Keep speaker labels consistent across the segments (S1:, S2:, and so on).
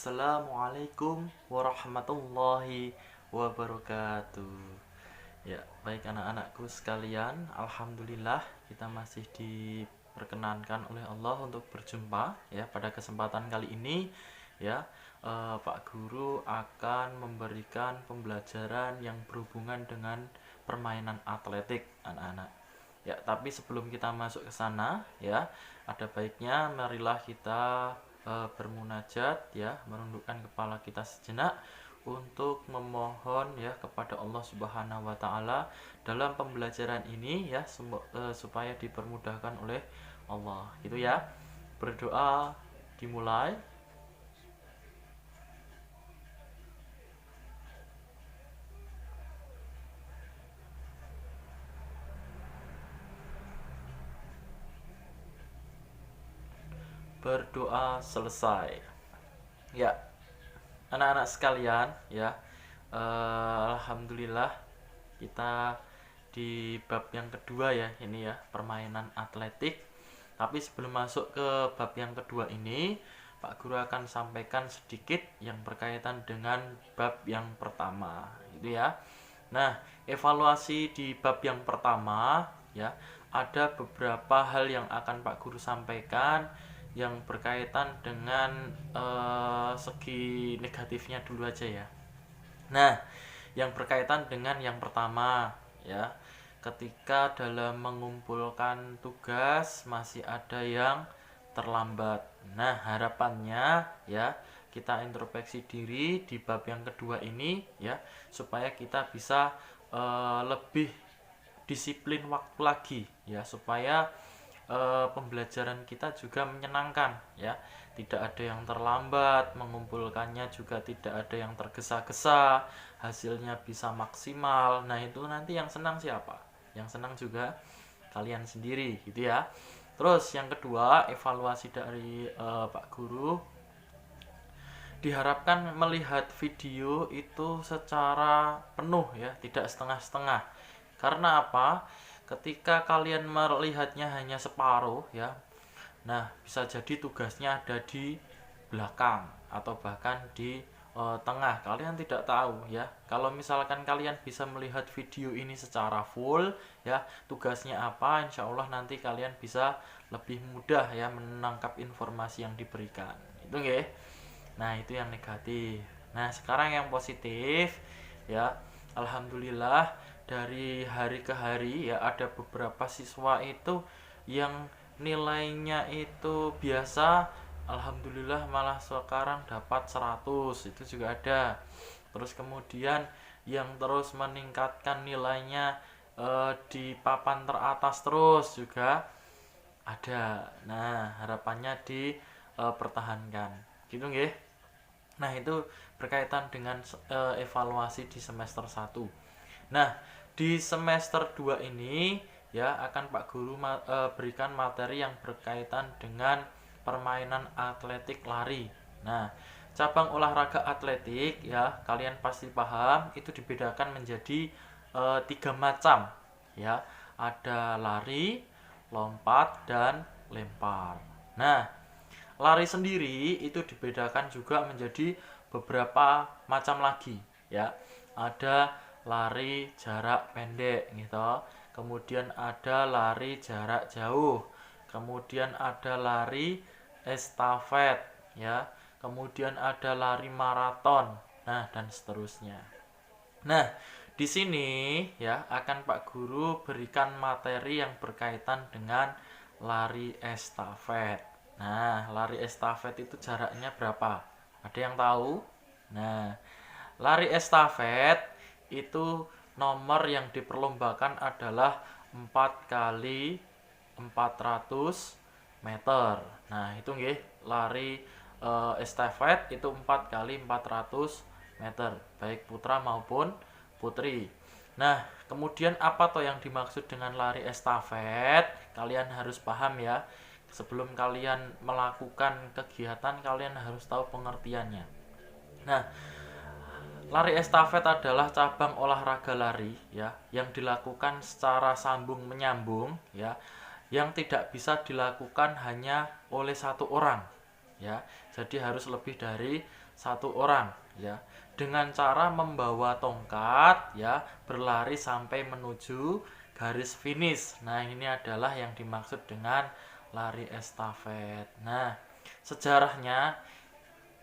S1: Assalamualaikum warahmatullahi wabarakatuh. Ya, baik anak-anakku sekalian, alhamdulillah kita masih diperkenankan oleh Allah untuk berjumpa ya pada kesempatan kali ini ya. Pak Guru akan memberikan pembelajaran yang berhubungan dengan permainan atletik anak-anak. Ya, tapi sebelum kita masuk ke sana ya, ada baiknya marilah kita bermunajat ya, menundukkan kepala kita sejenak untuk memohon ya kepada Allah Subhanahu wa taala dalam pembelajaran ini ya, supaya dipermudahkan oleh Allah. Gitu ya. Berdoa dimulai. Berdoa selesai. Ya, anak-anak sekalian ya, alhamdulillah kita di bab yang kedua ya ini ya, permainan atletik. Tapi sebelum masuk ke bab yang kedua ini, Pak Guru akan sampaikan sedikit yang berkaitan dengan bab yang pertama gitu ya. Nah, evaluasi di bab yang pertama ya, ada beberapa hal yang akan Pak Guru sampaikan yang berkaitan dengan segi negatifnya dulu aja ya. Nah, yang berkaitan dengan yang pertama ya, ketika dalam mengumpulkan tugas masih ada yang terlambat. Nah, harapannya ya kita introspeksi diri di bab yang kedua ini ya, supaya kita bisa lebih disiplin waktu lagi ya, supaya pembelajaran kita juga menyenangkan ya, tidak ada yang terlambat, mengumpulkannya juga tidak ada yang tergesa-gesa, hasilnya bisa maksimal. Nah, itu nanti yang senang siapa? Yang senang juga kalian sendiri gitu ya. Terus yang kedua, evaluasi dari Pak Guru, diharapkan melihat video itu secara penuh ya, tidak setengah-setengah. Karena apa? Ketika kalian melihatnya hanya separuh ya, nah bisa jadi tugasnya ada di belakang atau bahkan di tengah, kalian tidak tahu ya. Kalau misalkan kalian bisa melihat video ini secara full ya, tugasnya apa, insya Allah nanti kalian bisa lebih mudah ya menangkap informasi yang diberikan itu nggih. Nah, itu yang negatif. Nah, sekarang yang positif ya, alhamdulillah dari hari ke hari ya ada beberapa siswa itu yang nilainya itu biasa, alhamdulillah malah sekarang dapat 100, itu juga ada. Terus kemudian yang terus meningkatkan nilainya di papan teratas terus juga ada. Nah, harapannya dipertahankan gitu nggih. Nah, itu berkaitan dengan evaluasi di semester 1. Nah, di semester 2 ini ya akan Pak Guru berikan materi yang berkaitan dengan permainan atletik lari. Nah, cabang olahraga atletik ya, kalian pasti paham itu dibedakan menjadi 3 macam ya. Ada lari, lompat, dan lempar. Nah, lari sendiri itu dibedakan juga menjadi beberapa macam lagi ya. Ada lari jarak pendek gitu, kemudian ada lari jarak jauh, kemudian ada lari estafet ya, kemudian ada lari maraton, nah dan seterusnya. Nah, di sini ya akan Pak Guru berikan materi yang berkaitan dengan lari estafet. Nah, lari estafet itu jaraknya berapa? Ada yang tahu? Nah, lari estafet itu nomor yang diperlombakan adalah 4 kali 400 meter. Nah, itu nggih, lari estafet itu 4 kali 400 meter, baik putra maupun putri. Nah, kemudian apa toh yang dimaksud dengan lari estafet? Kalian harus paham ya. Sebelum kalian melakukan kegiatan, kalian harus tahu pengertiannya. Nah, lari estafet adalah cabang olahraga lari ya yang dilakukan secara sambung menyambung ya, yang tidak bisa dilakukan hanya oleh satu orang ya. Jadi harus lebih dari satu orang ya, dengan cara membawa tongkat ya, berlari sampai menuju garis finish. Nah, ini adalah yang dimaksud dengan lari estafet. Nah, sejarahnya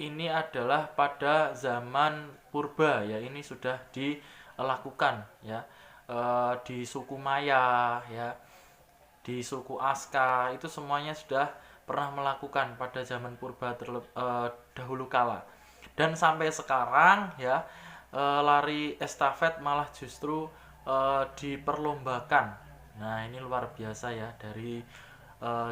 S1: ini adalah pada zaman purba ya, ini sudah dilakukan ya, di suku Maya ya, di suku Aska, itu semuanya sudah pernah melakukan pada zaman purba dahulu kala. Dan sampai sekarang ya, lari estafet malah justru diperlombakan. Nah, ini luar biasa ya, dari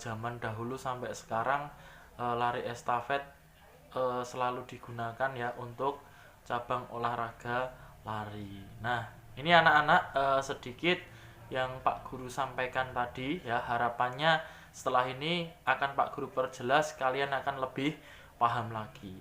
S1: zaman dahulu sampai sekarang lari estafet selalu digunakan ya untuk cabang olahraga lari. Nah, ini anak-anak sedikit yang Pak Guru sampaikan tadi ya, harapannya setelah ini akan Pak Guru perjelas, kalian akan lebih paham lagi.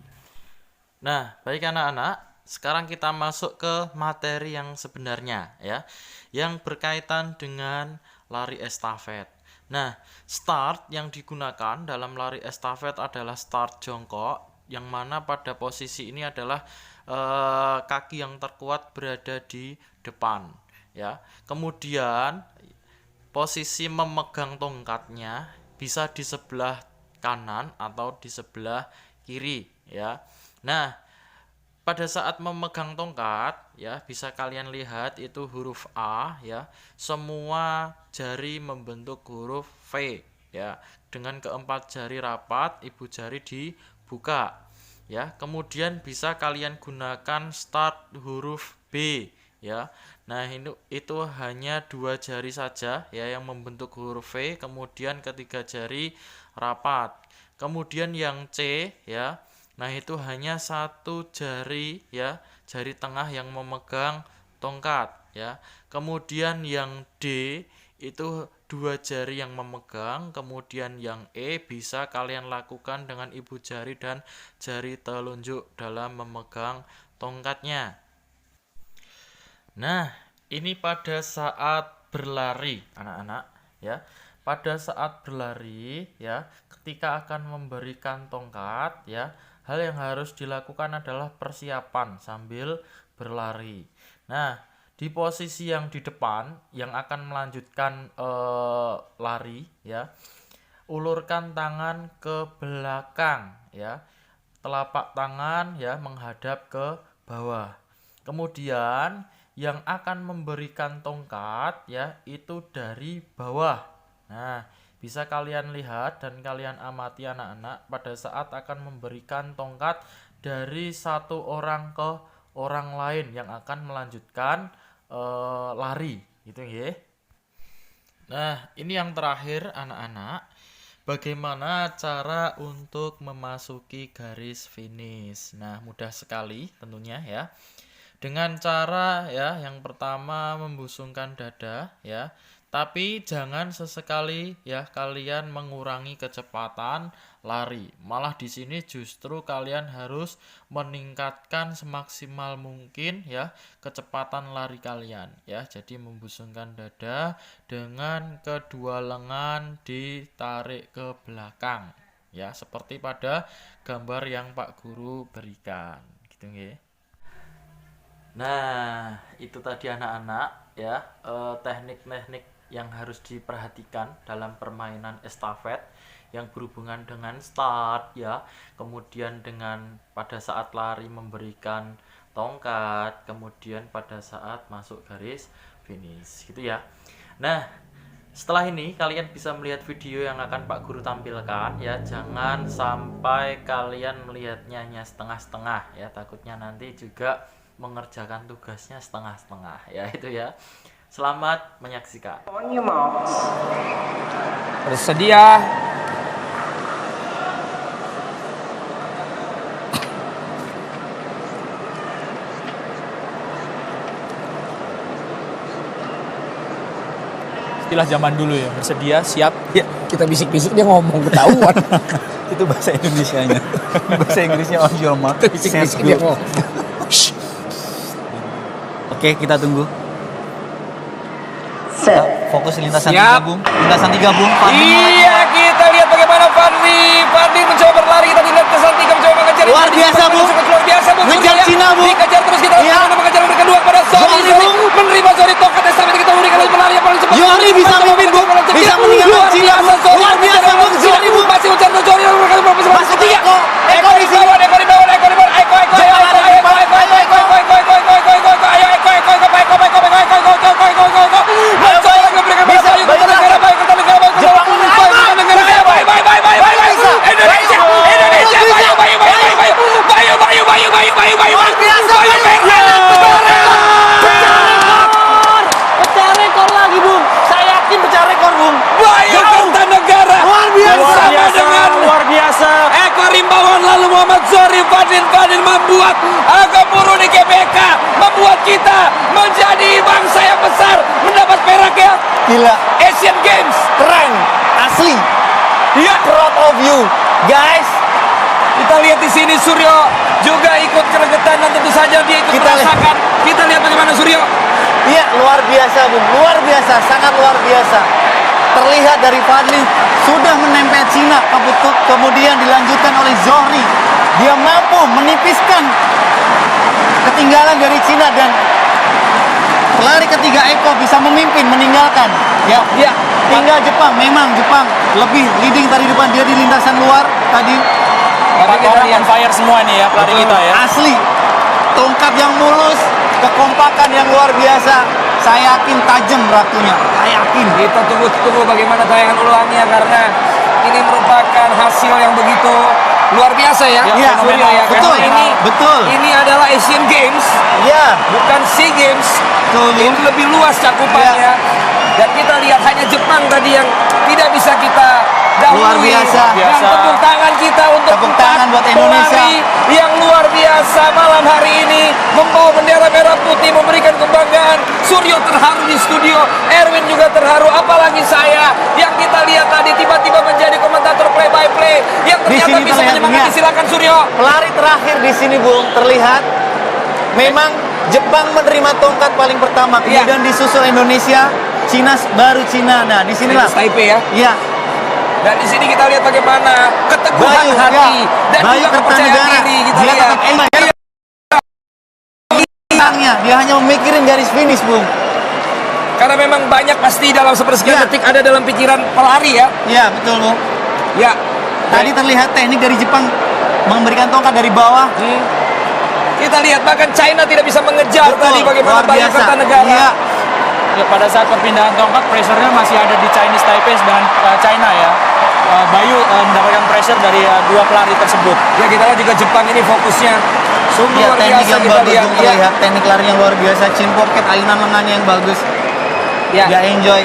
S1: Nah, baik anak-anak, sekarang kita masuk ke materi yang sebenarnya ya, yang berkaitan dengan lari estafet. Nah, start yang digunakan dalam lari estafet adalah start jongkok, yang mana pada posisi ini adalah kaki yang terkuat berada di depan ya. Kemudian posisi memegang tongkatnya bisa di sebelah kanan atau di sebelah kiri ya. Nah, pada saat memegang tongkat ya, bisa kalian lihat itu huruf A ya, semua jari membentuk huruf V ya, dengan keempat jari rapat, ibu jari dibuka ya. Kemudian bisa kalian gunakan start huruf B ya. Nah, itu hanya dua jari saja ya yang membentuk huruf V, kemudian ketiga jari rapat. Kemudian yang C ya, nah itu hanya satu jari ya, jari tengah yang memegang tongkat ya. Kemudian yang D itu dua jari yang memegang. Kemudian yang E bisa kalian lakukan dengan ibu jari dan jari telunjuk dalam memegang tongkatnya. Nah, ini pada saat berlari anak-anak ya. Pada saat berlari ya, ketika akan memberikan tongkat ya, hal yang harus dilakukan adalah persiapan sambil berlari. Nah, di posisi yang di depan yang akan melanjutkan lari ya, ulurkan tangan ke belakang ya, telapak tangan ya menghadap ke bawah. Kemudian yang akan memberikan tongkat ya, itu dari bawah. Nah, bisa kalian lihat dan kalian amati anak-anak pada saat akan memberikan tongkat dari satu orang ke orang lain yang akan melanjutkan lari gitu ya. Nah, ini yang terakhir anak-anak, bagaimana cara untuk memasuki garis finish. Nah, mudah sekali tentunya ya, dengan cara ya, yang pertama membusungkan dada ya, tapi jangan sesekali ya kalian mengurangi kecepatan lari. Malah di sini justru kalian harus meningkatkan semaksimal mungkin ya kecepatan lari kalian ya. Jadi membusungkan dada dengan kedua lengan ditarik ke belakang ya, seperti pada gambar yang Pak Guru berikan gitu ya. Nah, itu tadi anak-anak ya, teknik-teknik yang harus diperhatikan dalam permainan estafet yang berhubungan dengan start ya, kemudian dengan pada saat lari memberikan tongkat, kemudian pada saat masuk garis finish gitu ya. Nah, setelah ini kalian bisa melihat video yang akan Pak Guru tampilkan ya. Jangan sampai kalian melihatnya hanya setengah-setengah ya, takutnya nanti juga mengerjakan tugasnya setengah-setengah ya, itu ya. Selamat menyaksikan.
S2: On your marks.
S3: Bersedia. Istilah zaman dulu ya, bersedia, siap.
S2: Ya, kita bisik-bisik dia ngomong ketahuan.
S3: Itu bahasa Indonesianya. Bahasa Inggrisnya on your mark.
S2: Bisik-bisik dia ngomong.
S3: Oke, kita tunggu.
S2: Set.
S3: Fokus lintasan
S2: Siap.
S3: 3 bung. Lintasan 3 bung.
S2: Iya, kita lihat bagaimana Fadli mencoba berlari. Kita lihat lintasan 3 mencoba mengejar.
S4: Luar biasa, Bu.
S5: Luar biasa, Bu.
S4: Ngejar
S5: Surya,
S4: Cina, Bu.
S5: Dikejar terus kita
S4: Iya.
S5: mengejar yang kedua pada Zori.
S4: Zori.
S5: Menerima Zori tongkat estafet kita berikan lagi pelari yang paling cepat.
S4: Zori bisa mimpin, Bu. Bisa meninggalkan Cina, Bu. Luar biasa, Bu. Zori, Bu.
S5: Masih mengejar Zori yang berkali
S4: Masuk ke Eko. Eko di sini.
S5: Eko di bawah, Eko di bawah, Eko.
S4: Jangan lari di depan. Pecah rekor lagi, Bung. Saya yakin pecah rekor, Bung.
S5: Bayu Kertanegara
S4: Luar biasa.
S5: bersama dengan
S3: luar biasa.
S5: Eko Rimbawan lalu Muhammad Zori Fadil membuat Agam Buru di GBK, membuat kita menjadi bangsa yang besar, mendapat perak ya
S4: Gila.
S5: Asian Games.
S4: Keren. Asli.
S5: Ya,
S4: Proud of you. Guys.
S5: kita lihat di sini Suryo juga ikut keregetan dan tentu saja dia ikut
S4: Kita
S5: merasakan. Kita lihat bagaimana Suryo.
S4: Iya, luar biasa, Bung. Luar biasa, sangat luar biasa. Terlihat dari Fadli sudah menempel Cina, kemudian dilanjutkan oleh Zohri. Dia mampu menipiskan ketinggalan dari Cina dan pelari ketiga Eko bisa memimpin, meninggalkan. Ya, tinggal Jepang. Memang Jepang lebih leading tadi depan, dia di lintasan luar tadi.
S3: Empat orang on fire semua nih ya pelari kita ya.
S4: Asli, tongkat yang mulus, kekompakan yang luar biasa. Saya yakin tajam ratunya. Saya yakin.
S5: Kita tunggu bagaimana tayangan ulangnya karena ini merupakan hasil yang begitu luar biasa ya.
S4: Iya,
S5: Suryo ya.
S4: betul.
S5: Karena ini
S4: Betul.
S5: Ini adalah Asian Games,
S4: Ya,
S5: bukan SEA Games.
S4: betul.
S5: Ini lebih luas cakupannya. Dan kita lihat hanya Jepang tadi yang tidak bisa kita dahului.
S4: Luar biasa.
S5: Dan tepuk tangan kita untuk
S4: Tepuk tangan buat Indonesia.
S5: pelari yang luar biasa malam hari ini membawa bendera merah putih, memberikan kebanggaan. Suryo terharu di studio, Erwin juga terharu, apalagi saya yang kita lihat tadi tiba-tiba menjadi komentator play by play yang
S4: Di
S5: ternyata
S4: sini
S5: bisa
S4: terlihat,
S5: menyemangati.
S4: ya.
S5: Silakan Suryo.
S4: Pelari terakhir di sini, Bung, terlihat memang Jepang menerima tongkat paling pertama,
S5: Iya.
S4: kemudian disusul Indonesia, Cina baru Cina. Nah, di sinilah.
S5: Taipei ya.
S4: Iya,
S5: Dan di sini kita lihat bagaimana keteguhan
S4: Bayu,
S5: hati
S4: ya.
S5: dan
S4: Bayu
S5: juga kepercayaan
S4: Kertanegara.
S5: diri kita
S4: Dia
S5: lihat.
S4: tetap enak. Dia hanya memikirin garis finish, Bung.
S5: Karena memang banyak pasti dalam sepersekian
S4: Ya.
S5: detik ada dalam pikiran pelari ya.
S4: Iya, betul, Bung.
S5: Ya.
S4: Tadi terlihat teknik dari Jepang memberikan tongkat dari bawah.
S5: Kita lihat bahkan China tidak bisa mengejar
S4: Betul,
S5: tadi bagaimana
S4: luar
S5: Bayu
S4: biasa.
S5: Kertanegara.
S4: Iya.
S3: Ya, pada saat perpindahan tongkat, pressure-nya masih ada di Chinese Taipei dengan China ya. Bayu mendapatkan pressure dari dua pelari tersebut.
S5: Ya kita lihat juga Jepang ini fokusnya sungguh
S4: Iya,
S5: luar
S4: teknik
S5: biasa
S4: yang
S5: kita
S4: bagus,
S5: lihat.
S4: Bung,
S5: Ya.
S4: terlihat teknik lari yang luar biasa, chin pocket, ayunan lengannya yang bagus.
S5: Ya.
S4: Dia enjoy.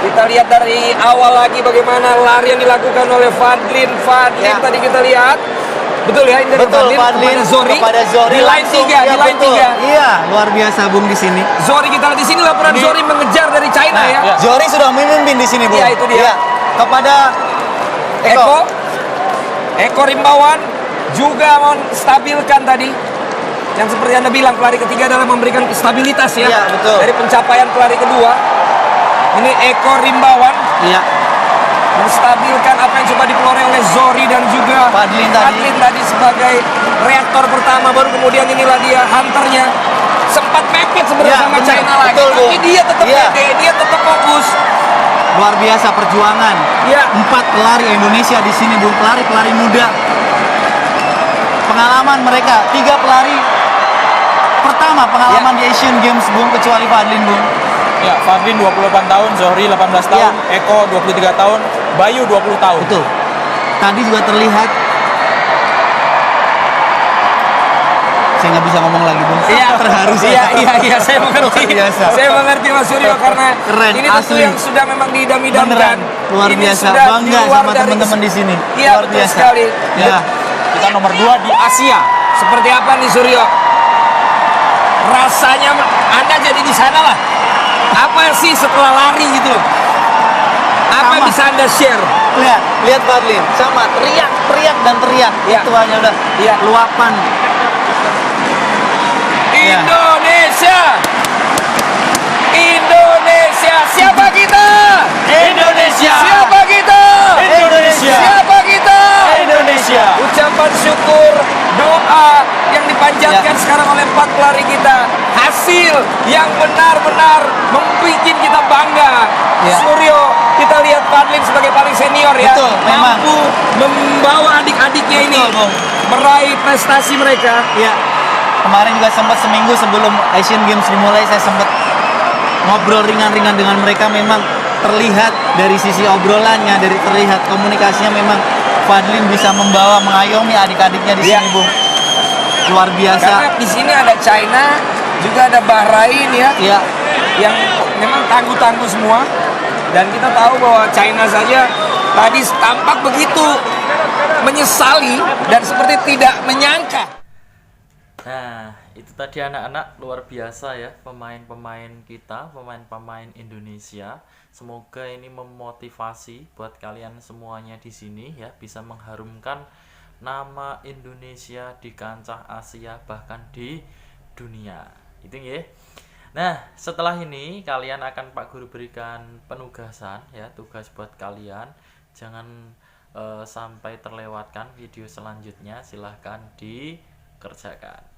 S5: Kita lihat dari awal lagi bagaimana lari yang dilakukan oleh Fadlin
S4: Ya.
S5: tadi kita lihat. Betul ya, ini dari
S4: Betul, Fadlin
S5: kepada Zori di line
S4: langsung.
S5: 3,
S4: Iya,
S5: di line
S4: betul.
S5: 3.
S4: Iya, luar biasa, Bung, di sini.
S5: Zori kita lihat di sini laporan
S3: Ini-
S5: Zori mengejar dari China ya.
S3: ya.
S4: Zori sudah memimpin di sini, Bung.
S5: Iya, itu dia.
S4: Iya. Kepada
S5: Eko Rimbawan juga mau stabilkan tadi. Yang seperti Anda bilang, pelari ketiga adalah memberikan stabilitas ya.
S4: Iya, betul.
S5: Dari pencapaian pelari kedua. Ini Eko Rimbawan
S4: Iya.
S5: menstabilkan apa yang coba diperoleh oleh Zori dan juga
S4: Fadlin tadi.
S5: sebagai reaktor pertama, baru kemudian inilah dia hunternya. Sempat mepet sebenarnya
S4: Iya,
S5: sama
S4: benar.
S5: China lagi,
S4: Betul,
S5: tapi
S4: Bu.
S5: dia tetap
S4: Iya.
S5: pede, dia tetap fokus.
S4: Luar biasa perjuangan.
S5: Iya.
S4: 4 pelari Indonesia di sini, Bung. Pelari muda. Pengalaman mereka 3 pelari pertama pengalaman di Asian Games, Bung, kecuali Fadlin, Bung.
S3: Ya, Fadlin 28 tahun, Zohri 18 tahun, Eko 23 tahun, Bayu 20 tahun.
S4: Betul. Tadi juga terlihat. Saya nggak bisa ngomong lagi, Bung.
S5: Iya,
S4: Terharu saya.
S5: Iya, saya mengerti.
S4: Luar biasa.
S5: Saya mengerti Mas Suryo karena
S4: Keren,
S5: ini tentu
S4: asli.
S5: yang sudah memang diidam-idamkan.
S4: Beneran. Luar
S5: Ini
S4: biasa.
S5: sudah
S4: Bangga
S5: di luar
S4: sama
S5: dari-
S4: teman-teman di sini.
S5: Iya,
S4: Luar
S5: betul
S4: biasa.
S5: sekali.
S4: Ya.
S3: Kita nomor 2 di Asia.
S5: Seperti apa nih Suryo? Rasanya Anda jadi di sana lah. Apa sih setelah lari gitu loh? Apa yang
S4: Sama.
S5: bisa Anda share?
S4: Lihat Fadlin, sama teriak dan teriak.
S5: Iya.
S4: Itu hanya udah
S5: Iya.
S4: luapan. Iya.
S5: Indonesia! Indonesia! Siapa kita?
S3: Indonesia.
S5: Siapa kita?
S3: Indonesia.
S5: Siapa kita?
S3: Indonesia.
S5: Ucapan syukur diperlihatkan sekarang oleh 4 pelari kita. Hasil yang benar-benar membuat kita bangga.
S4: Ya.
S5: Suryo, kita lihat Fadlin sebagai paling senior ya.
S4: Betul, memang.
S5: Mampu membawa adik-adiknya ini
S4: Betul, Bung.
S5: meraih prestasi mereka.
S4: Iya. Kemarin juga sempat seminggu sebelum Asian Games dimulai saya sempat ngobrol ringan-ringan dengan mereka. Memang terlihat dari sisi obrolannya, dari terlihat komunikasinya memang Fadlin bisa membawa, mengayomi adik-adiknya di
S5: Iya.
S4: sini, Bung. Luar biasa.
S5: Karena di sini ada China, juga ada Bahrain ya,
S4: Iya.
S5: yang memang tangguh-tangguh semua. Dan kita tahu bahwa China saja tadi tampak begitu menyesali dan seperti tidak menyangka.
S1: Nah, itu tadi anak-anak luar biasa ya, pemain-pemain kita, pemain-pemain Indonesia. Semoga ini memotivasi buat kalian semuanya di sini ya, bisa mengharumkan nama Indonesia di kancah Asia bahkan di dunia. Itu ya. Nah, setelah ini kalian akan Pak Guru berikan penugasan ya, tugas buat kalian. Jangan sampai terlewatkan video selanjutnya, silahkan dikerjakan.